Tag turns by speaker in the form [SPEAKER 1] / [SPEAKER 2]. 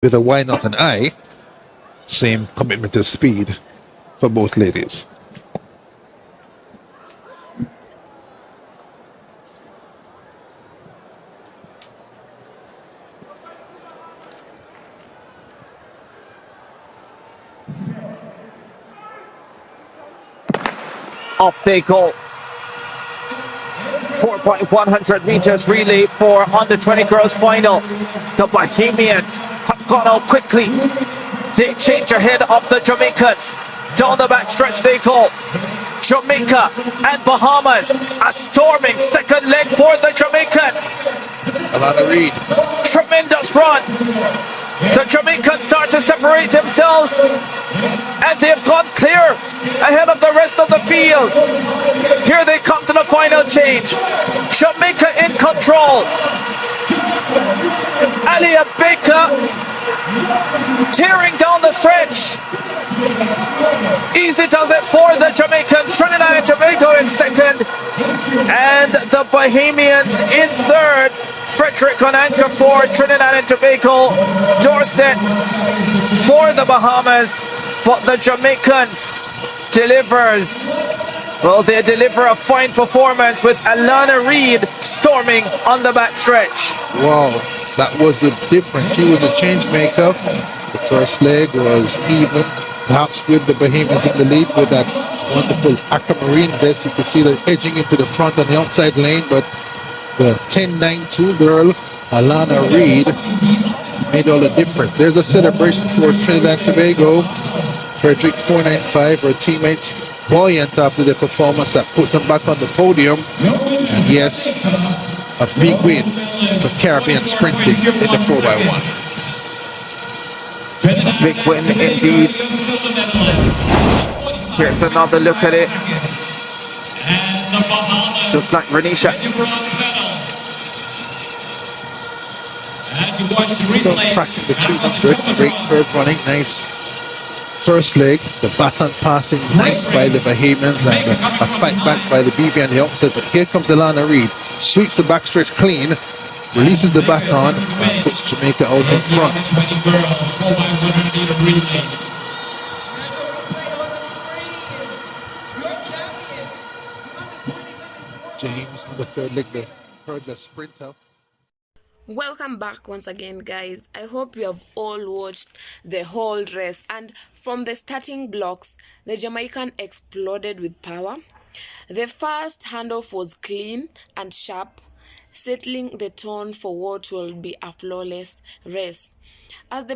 [SPEAKER 1] with a why not an I, same commitment to speed for both ladies.
[SPEAKER 2] Off they go. 4.100 meters relay for under 20 girls final. The Bohemians have gone out quickly. They change ahead of the Jamaicans. Down the back stretch they go. Jamaica and Bahamas are storming second leg for the Jamaicans.
[SPEAKER 1] Alana Reid.
[SPEAKER 2] Tremendous run. The Jamaicans start to separate themselves, and they've gone clear ahead of the rest of the field. Here they come to the final change. Jamaica in control. Alia Baker tearing down the stretch. Easy does it for the Jamaicans. Trinidad and Tobago in second, and the Bahamians in third. Frederick on anchor for Trinidad and Tobago. Dorset for the Bahamas, but the Jamaicans delivers. Well, they deliver a fine performance with Alana Reid storming on the back stretch.
[SPEAKER 1] Wow, that was the difference. She was a change maker. The first leg was even, perhaps with the Bahamians in the lead with that wonderful aquamarine vest. You could see her edging into the front on the outside lane, but the 10.92 girl, Alana Reid, made all the difference. There's a celebration for Trinidad and Tobago. Frederick 495, her teammates buoyant after the performance that puts them back on the podium. And yes, a big win for Caribbean sprinting in the 4x1.
[SPEAKER 2] A big win indeed. Here's another look at it. Looks like Renisha.
[SPEAKER 1] So practicing the 200, great curve running, nice first leg. The baton passing nice by the Bahamians, and a fight back by the BV on the upset. But here comes Alana Reid, sweeps the backstretch clean, releases the baton, and puts Jamaica out in front. James on the third leg, the hurdler sprinter.
[SPEAKER 3] Welcome back once again, guys. I hope you have all watched the whole race, and from the starting blocks the Jamaican exploded with power. The first handoff was clean and sharp, settling the tone for what will be a flawless race. As the